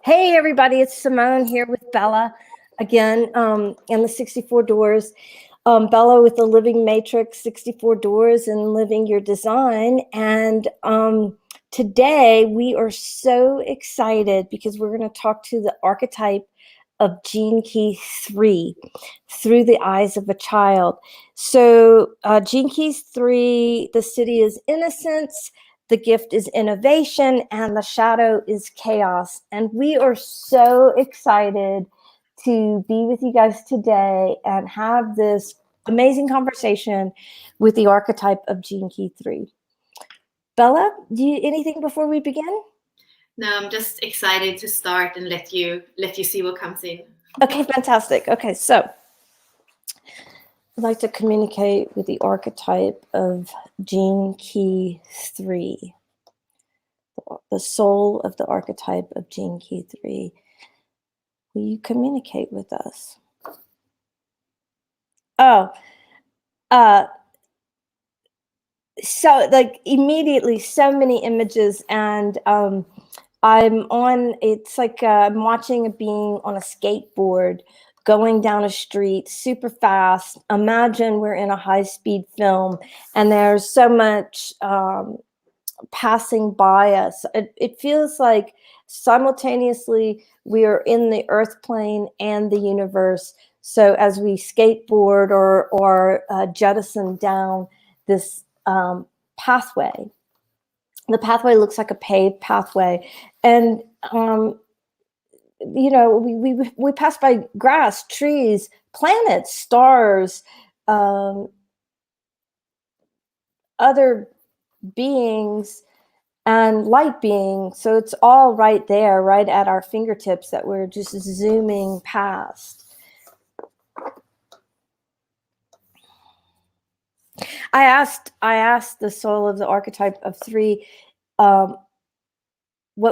Hey, everybody, it's Simone here with Bella again in the 64 Doors. Bella with the Living Matrix 64 Doors and Living Your Design. And today we are so excited because we're going to talk to the archetype of Gene Key 3 through the eyes of a child. So, Gene Keys 3, the city is innocence. The gift is innovation and the shadow is chaos. And we are so excited to be with you guys today and have this amazing conversation with the archetype of Gene Key 3. Bella, anything before we begin? No, I'm just excited to start and let you see what comes in. Okay, fantastic. Okay, so I'd like to communicate with the archetype of Gene Key 3. The soul of the archetype of Gene Key 3. Will you communicate with us? Oh, so like immediately so many images, and it's like I'm watching a being on a skateboard going down a street super fast. Imagine we're in a high-speed film and there's so much passing by us. It feels like simultaneously we are in the earth plane and the universe. So as we skateboard or jettison down this pathway, the pathway looks like a paved pathway, and we pass by grass, trees, planets, stars, other beings and light being. So it's all right there, right at our fingertips that we're just zooming past. I asked the soul of the archetype of 3 what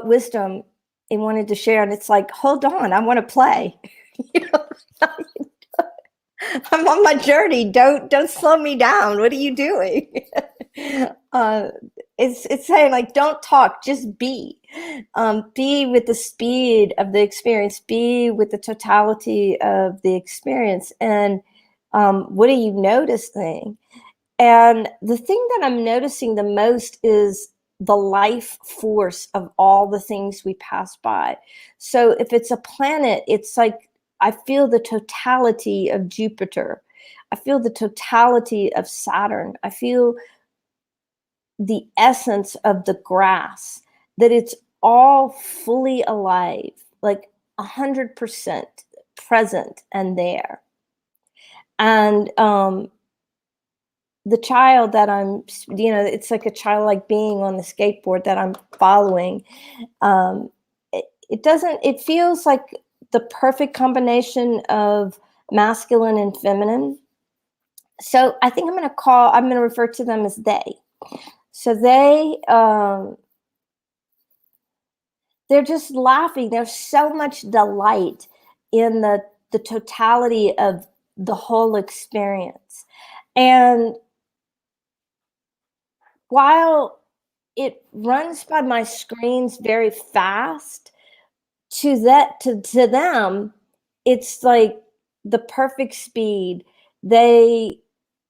wisdom it wanted to share, and it's like, hold on, I want to play. I'm on my journey. Don't slow me down. What are you doing? It's saying like, don't talk, just be. Be with the speed of the experience. Be with the totality of the experience. And what are you noticing? And the thing that I'm noticing the most is the life force of all the things we pass by. So if it's a planet, it's like I feel the totality of Jupiter. I feel the totality of Saturn. I feel the essence of the grass, that it's all fully alive, like 100% present and there. And the child that I'm, it's like a childlike being on the skateboard that I'm following. It feels like the perfect combination of masculine and feminine. So I think I'm going to refer to them as they. So they're just laughing. There's so much delight in the totality of the whole experience. And while it runs by my screens very fast, to them, it's like the perfect speed. They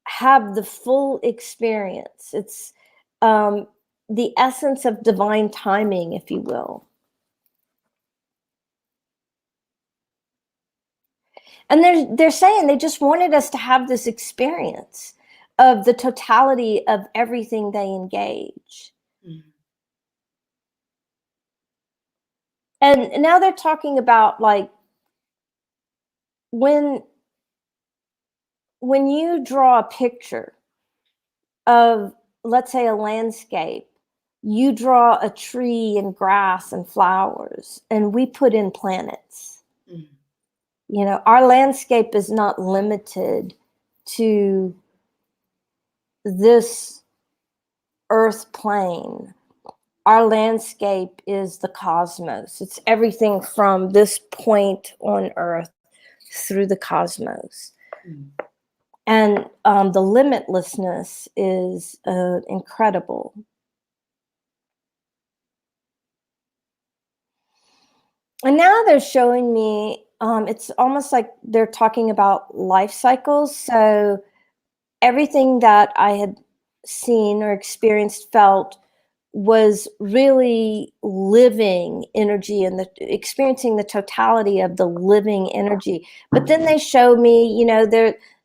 have the full experience. It's the essence of divine timing, if you will. And they're saying they just wanted us to have this experience of the totality of everything they engage. Mm-hmm. And now they're talking about like when you draw a picture of, let's say, a landscape, you draw a tree and grass and flowers, and we put in planets. Mm-hmm. You know, our landscape is not limited to this earth plane. Our landscape is the cosmos. It's everything from this point on earth through the cosmos. Mm. And the limitlessness is incredible. And now they're showing me, it's almost like they're talking about life cycles. So everything that I had seen or experienced, felt, was really living energy, and experiencing the totality of the living energy. But then they show me,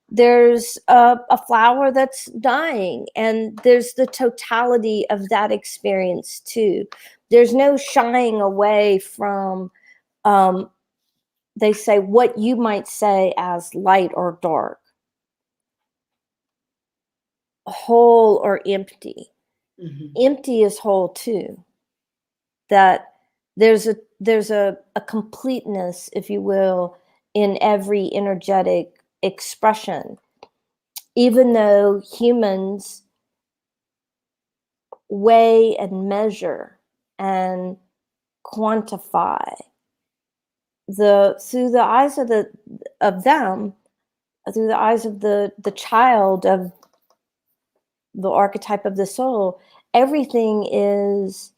there's a flower that's dying, and there's the totality of that experience too. There's no shying away from, um, they say, what you might say as light or dark, whole or empty. Mm-hmm. Empty is whole too. That there's a completeness, if you will, in every energetic expression, even though humans weigh and measure and quantify through the eyes of them, through the eyes of the child of the archetype of the soul. Everything is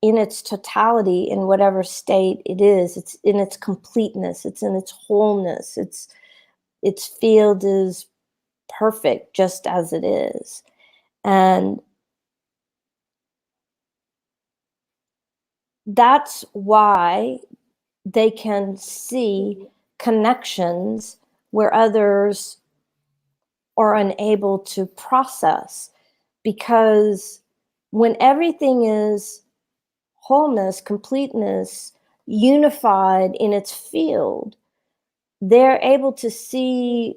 in its totality, in whatever state it is. It's in its completeness, it's in its wholeness, its field is perfect just as it is. And that's why they can see connections where others are unable to process, because when everything is wholeness, completeness, unified in its field, they're able to see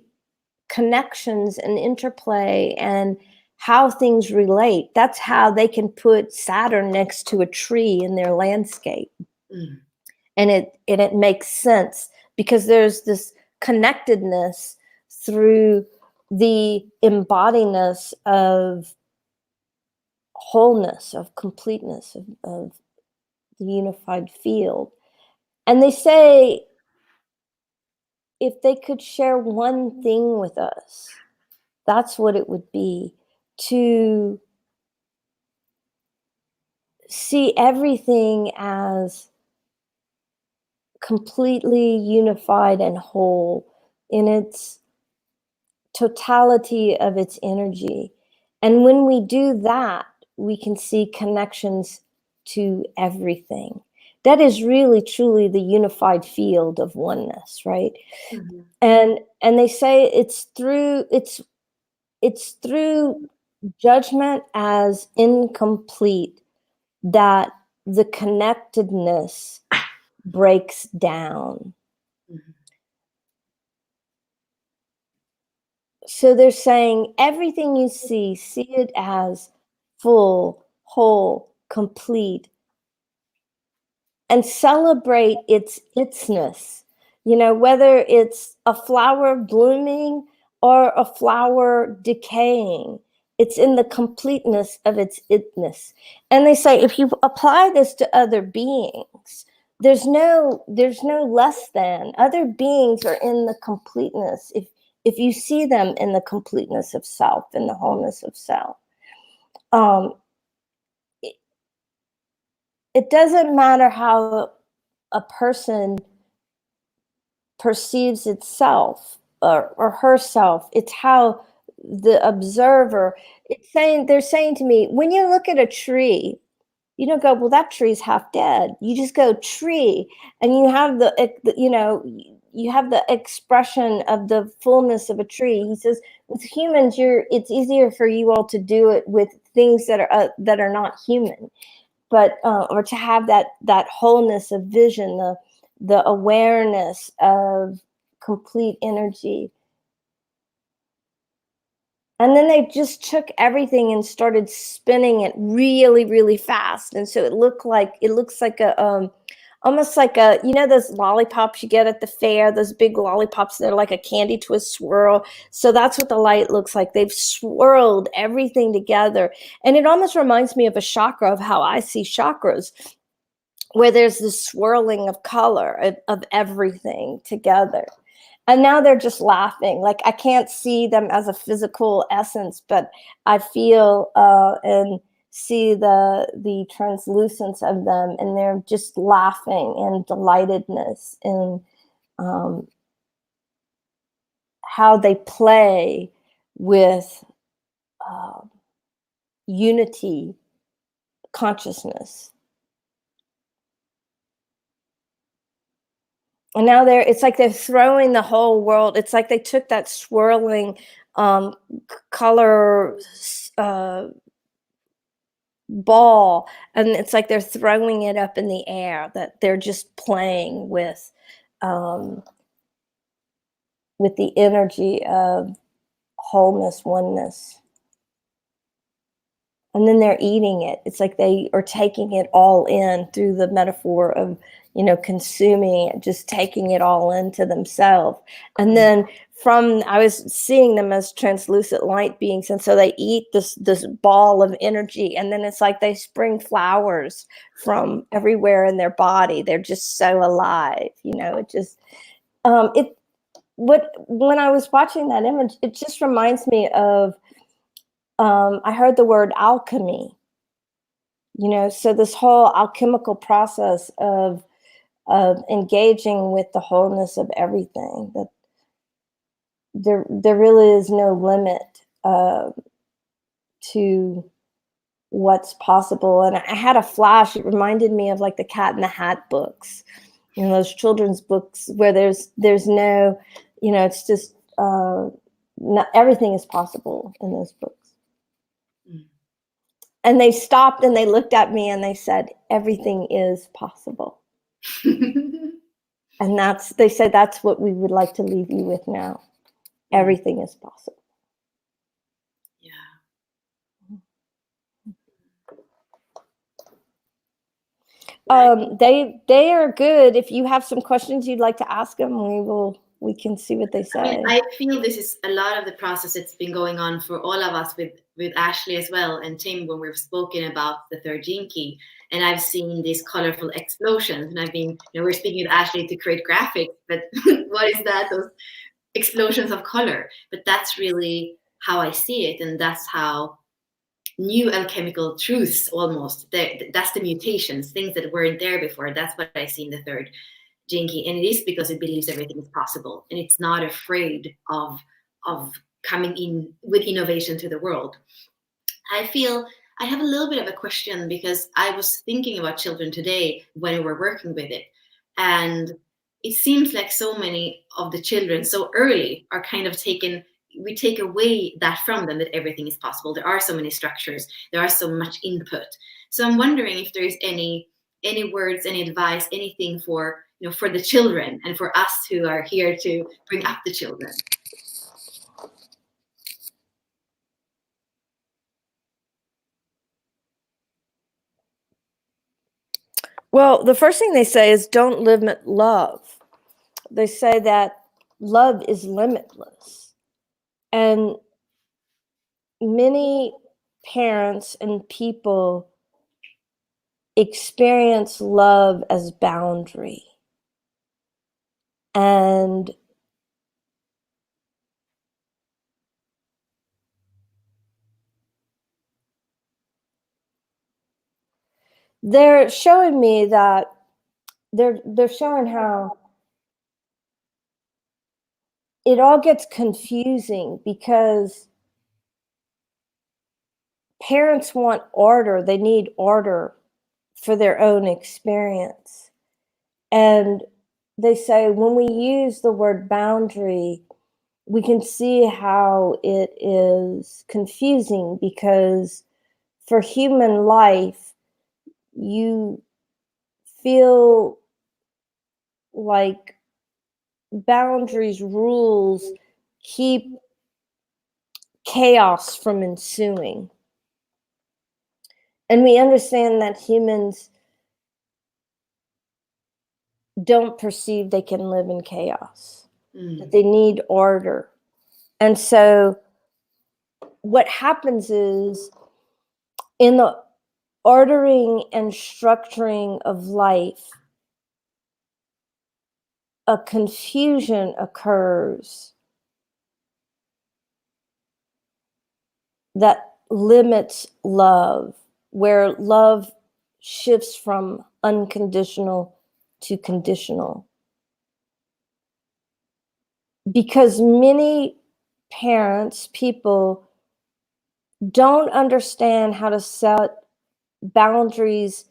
connections and interplay and how things relate. That's how they can put Saturn next to a tree in their landscape. Mm. And it makes sense, because there's this connectedness through the embodiness of wholeness, of completeness, of the unified field. And they say, if they could share one thing with us, that's what it would be: to see everything as completely unified and whole in its totality of its energy. And when we do that, we can see connections to everything. That is really truly the unified field of oneness, right? Mm-hmm. And they say it's through judgment as incomplete that the connectedness breaks down. Mm-hmm. So they're saying everything you see it as full, whole, complete, and celebrate its itsness. Whether it's a flower blooming or a flower decaying, it's in the completeness of its itness. And they say, if you apply this to other beings, there's no less than. Other beings are in the completeness, if you see them in the completeness of self, in the wholeness of self. It doesn't matter how a person perceives itself or herself. It's how the observer, they're saying to me, when you look at a tree, you don't go, well, that tree's half dead. You just go tree, and you have you have the expression of the fullness of a tree. He says, with humans, it's easier for you all to do it with things that are not human, but or to have that wholeness of vision, the awareness of complete energy. And then they just took everything and started spinning it really, really fast. And so it looks like a almost like those lollipops you get at the fair, those big lollipops that are like a candy twist swirl. So that's what the light looks like. They've swirled everything together. And it almost reminds me of a chakra, of how I see chakras, where there's this swirling of color of everything together. And now they're just laughing. Like, I can't see them as a physical essence, but I feel and see the translucence of them, and they're just laughing and delightedness, and how they play with unity consciousness. And now it's like they're throwing the whole world. It's like they took that swirling color ball, and it's like they're throwing it up in the air, that they're just playing with the energy of wholeness, oneness. And then they're eating it. It's like they are taking it all in through the metaphor of, consuming it, just taking it all into themselves. And then I was seeing them as translucent light beings. And so they eat this ball of energy. And then it's like they spring flowers from everywhere in their body. They're just so alive. It just, when I was watching that image, it just reminds me of, I heard the word alchemy, so this whole alchemical process of engaging with the wholeness of everything, that there really is no limit to what's possible. And I had a flash. It reminded me of like the Cat in the Hat books, those children's books where there's no, it's just not, everything is possible in those books. And they stopped and they looked at me and they said, everything is possible. And they said, that's what we would like to leave you with now. Everything is possible. They are good. If you have some questions you'd like to ask them, we can see what they say. I feel this is a lot of the process that's been going on for all of us with Ashley as well, and Tim, when we've spoken about the third gene key, and I've seen these colorful explosions, and I've been, we're speaking with Ashley to create graphics, but what is that? Those explosions of color. But that's really how I see it, and that's how new alchemical truths almost, that's the mutations, things that weren't there before. That's what I see in the third gene key, and it is because it believes everything is possible, and it's not afraid of coming in with innovation to the world. I feel I have a little bit of a question, because I was thinking about children today when we were working with it, and it seems like so many of the children so early are kind of we take away that from them, that everything is possible. There are so many structures, there are so much input. So I'm wondering if there is any words, any advice, anything for for the children and for us who are here to bring up the children. Well, the first thing they say is don't limit love. They say that love is limitless. And many parents and people experience love as boundary. And they're showing me that they're showing how it all gets confusing, because parents want order. They need order for their own experience. And they say when we use the word boundary, we can see how it is confusing, because for human life, you feel like boundaries, rules keep chaos from ensuing. And we understand that humans don't perceive they can live in chaos, that they need order. And so what happens is, in the ordering and structuring of life, a confusion occurs that limits love, where love shifts from unconditional to conditional. Because many parents, people, don't understand how to set boundaries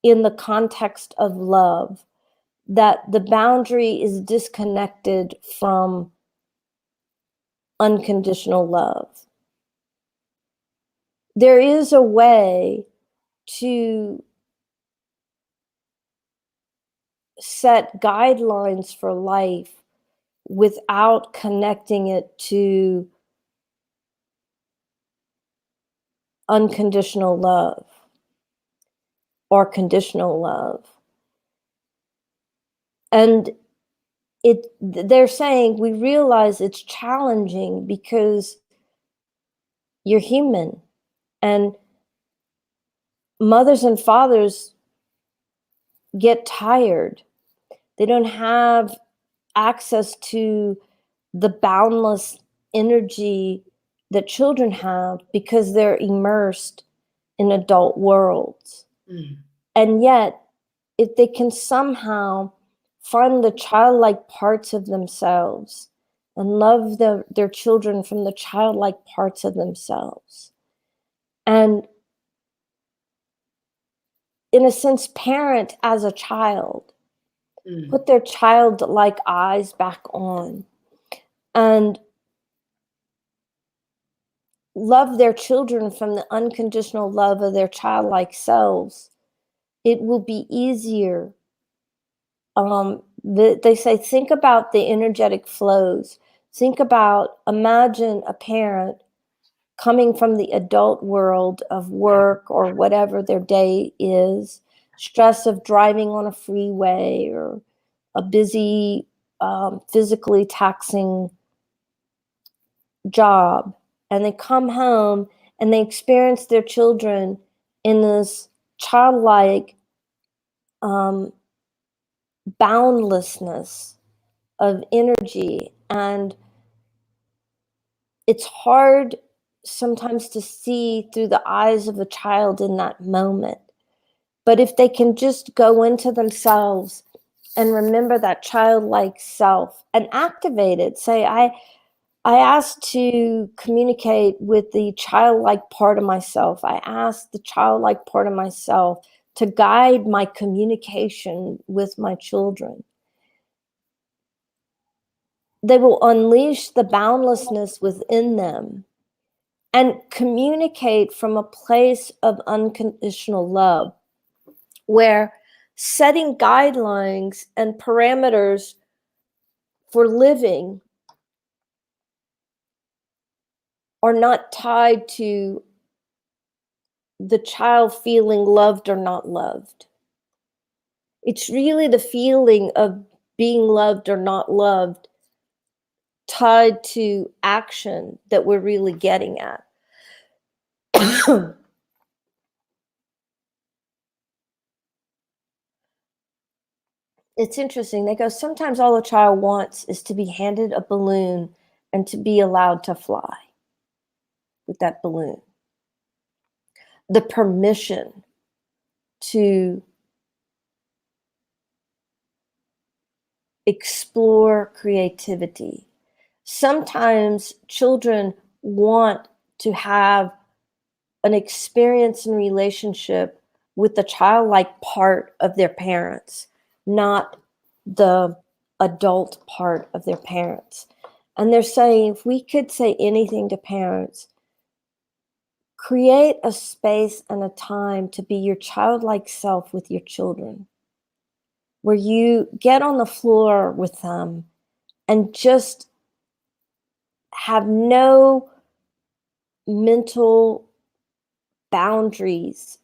in the context of love, that the boundary is disconnected from unconditional love. There is a way to set guidelines for life without connecting it to unconditional love or conditional love. And they're saying we realize it's challenging because you're human, and mothers and fathers get tired. They don't have access to the boundless energy that children have because they're immersed in adult worlds. And yet, if they can somehow find the childlike parts of themselves and love their children from the childlike parts of themselves, and in a sense parent as a child, put their childlike eyes back on and love their children from the unconditional love of their childlike selves, it will be easier. They say, think about the energetic flows. Imagine a parent coming from the adult world of work or whatever their day is, stress of driving on a freeway or a busy, physically taxing job. And they come home and they experience their children in this childlike boundlessness of energy. And it's hard sometimes to see through the eyes of a child in that moment. But if they can just go into themselves and remember that childlike self and activate it, say, I asked to communicate with the childlike part of myself. I asked the childlike part of myself to guide my communication with my children. They will unleash the boundlessness within them and communicate from a place of unconditional love, where setting guidelines and parameters for living are not tied to the child feeling loved or not loved. It's really the feeling of being loved or not loved tied to action that we're really getting at. It's interesting. They go, sometimes all a child wants is to be handed a balloon and to be allowed to fly with that balloon. The permission to explore creativity. Sometimes children want to have an experience and relationship with the childlike part of their parents, not the adult part of their parents. And they're saying, if we could say anything to parents, create a space and a time to be your childlike self with your children, where you get on the floor with them and just have no mental boundaries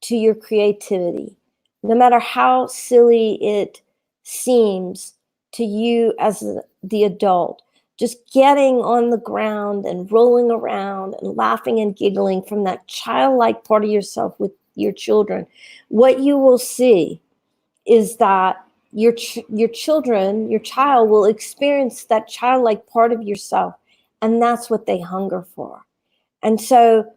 to your creativity, no matter how silly it seems to you as the adult. Just getting on the ground and rolling around and laughing and giggling from that childlike part of yourself with your children. What you will see is that your children, your child will experience that childlike part of yourself, and that's what they hunger for. And so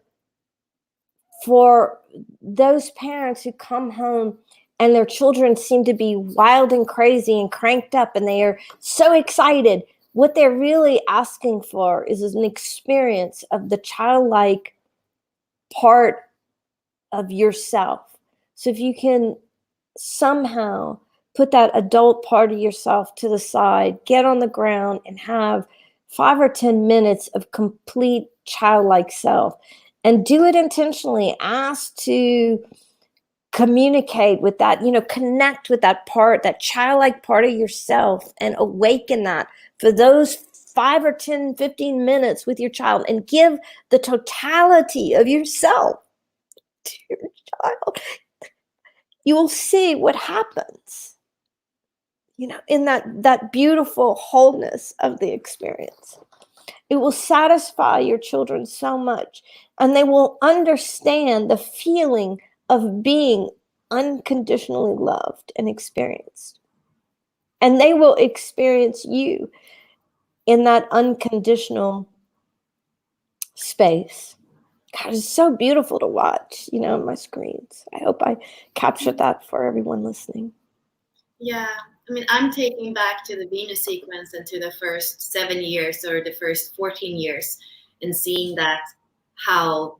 for those parents who come home and their children seem to be wild and crazy and cranked up and they are so excited, what they're really asking for is an experience of the childlike part of yourself. So if you can somehow put that adult part of yourself to the side, get on the ground and have 5 or 10 minutes of complete childlike self, and do it intentionally. Ask to communicate with that, connect with that part, that childlike part of yourself, and awaken that for those 5 or 10, 15 minutes with your child, and give the totality of yourself to your child. You will see what happens, in that beautiful wholeness of the experience. It will satisfy your children so much, and they will understand the feeling of being unconditionally loved and experienced. And they will experience you in that unconditional space. God, it's so beautiful to watch, on my screens. I hope I captured that for everyone listening. Yeah. I mean, I'm taking back to the Venus sequence and to the first 7 years or the first 14 years, and seeing that how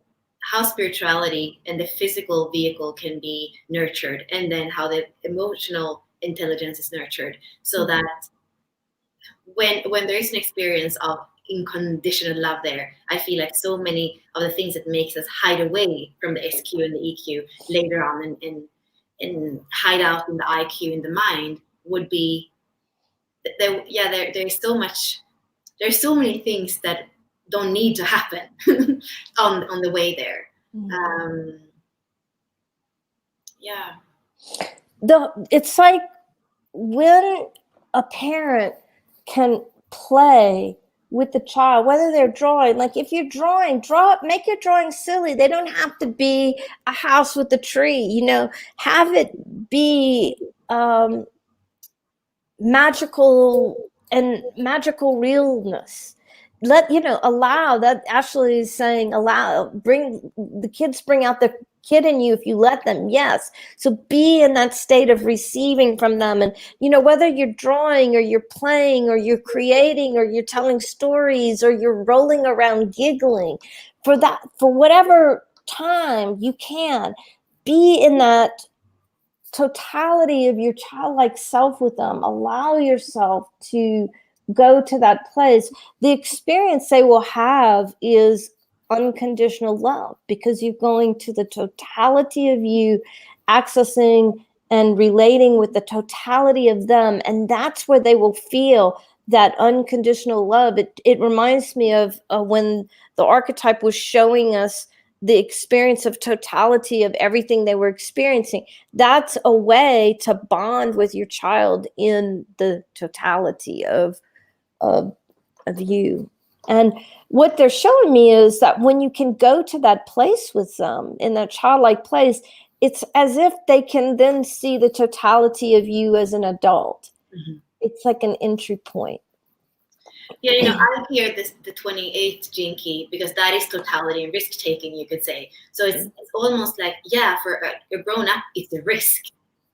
spirituality and the physical vehicle can be nurtured, and then how the emotional intelligence is nurtured, so that when there is an experience of unconditional love there, I feel like so many of the things that makes us hide away from the SQ and the EQ later on and hide out in the IQ in the mind would be there's so many things that don't need to happen on the way there. It's like when a parent can play with the child, whether they're drawing, like if you're drawing, make your drawing silly. They don't have to be a house with a tree, have it be magical and magical realness. Allow that. Actually is saying bring the kids, bring out the kid in you if you let them. Yes. So be in that state of receiving from them. And whether you're drawing or you're playing or you're creating or you're telling stories or you're rolling around giggling, for whatever time you can, be in that totality of your childlike self with them. Allow yourself to go to that place. The experience they will have is unconditional love, because you're going to the totality of you, accessing and relating with the totality of them. And that's where they will feel that unconditional love. It reminds me of when the archetype was showing us the experience of totality of everything they were experiencing. That's a way to bond with your child in the totality of you. And what they're showing me is that when you can go to that place with them, in that childlike place, it's as if they can then see the totality of you as an adult. Mm-hmm. It's like an entry point. Yeah, I hear the 28th gene key, because that is totality and risk taking, you could say. So it's almost like, for a grown up, it's a risk.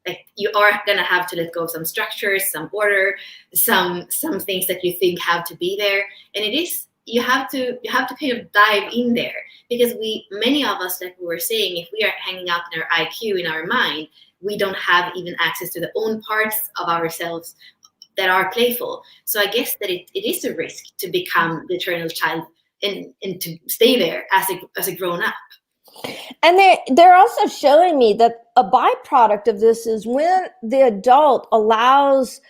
Like you are gonna have to let go of some structures, some order, some things that you think have to be there, and it is you have to kind of dive in there, because many of us, like we were saying, if we are hanging out in our IQ, in our mind, we don't have even access to the own parts of ourselves that are playful. So I guess that it is a risk to become the eternal child and to stay there as a grown up. And they're also showing me that a byproduct of this is when the adult allows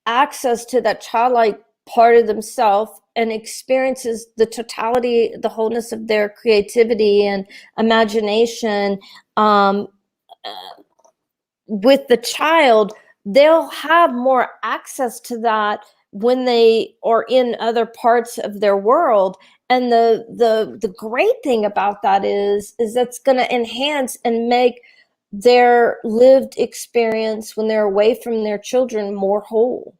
access to that childlike part of themselves and experiences the totality, the wholeness of their creativity and imagination with the child, they'll have more access to that when they are in other parts of their world. And the great thing about that is that's going to enhance and make their lived experience when they're away from their children more whole,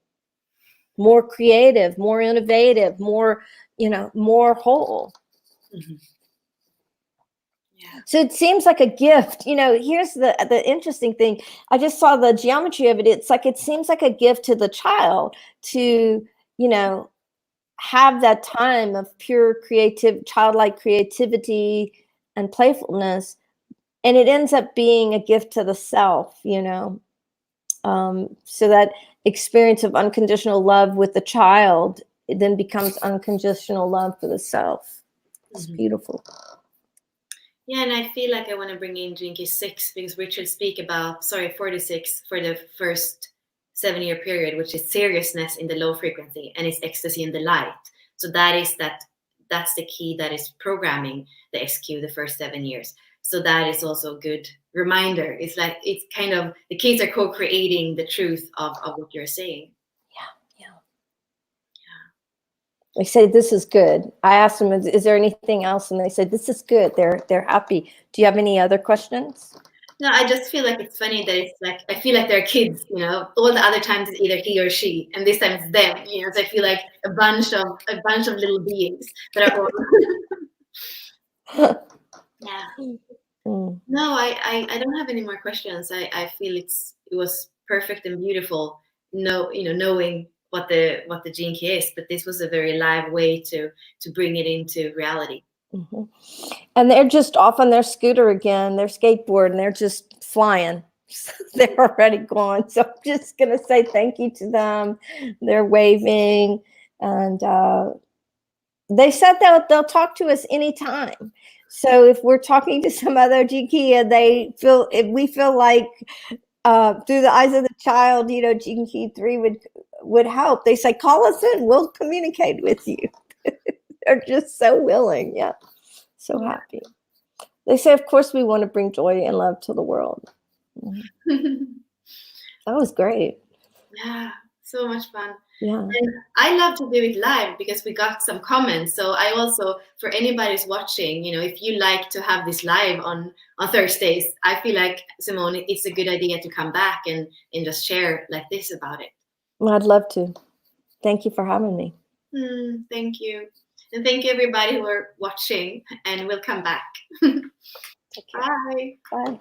more creative, more innovative, more whole. Mm-hmm. So it seems like a gift. Here's the interesting thing. I just saw the geometry of it. It seems like a gift to the child to, have that time of pure childlike creativity and playfulness. And it ends up being a gift to the self, so that experience of unconditional love with the child, it then becomes unconditional love for the self. It's beautiful. Yeah, and I feel like I want to bring in Jinky 6 because Richard speak about 46 for the first 7-year period, which is seriousness in the low frequency, and it's ecstasy in the light. So that's the key that is programming the SQ the first 7 years. So that is also a good reminder. It's kind of the kids are co-creating the truth of what you're saying. They say, this is good. I asked them, is there anything else? And they said, this is good. They're happy. Do you have any other questions? No, I just feel like it's funny that it's like, I feel like they're kids, all the other times it's either he or she, and this time it's them, so I feel like a bunch of little beings that are all. Yeah. No, I don't have any more questions. I feel it was perfect and beautiful, knowing what the gene key is, but this was a very live way to bring it into reality. And they're just off on their scooter again, their skateboard, and they're just flying. They're already gone. So I'm just going to say thank you to them. They're waving, and they said they'll talk to us anytime. So if we're talking to some other Jinky and if we feel like through the eyes of the child, Jinky 3 would help, they say, call us in, we'll communicate with you. They're just so willing. Yeah. So happy. They say, of course, we want to bring joy and love to the world. That was great. Yeah, so much fun. Yeah. And I love to do it live because we got some comments. So I also, for anybody who's watching, if you like to have this live on Thursdays, I feel like, Simone, it's a good idea to come back and just share like this about it. Well, I'd love to. Thank you for having me. Thank you. And thank you, everybody who are watching, and we'll come back. Bye. Bye.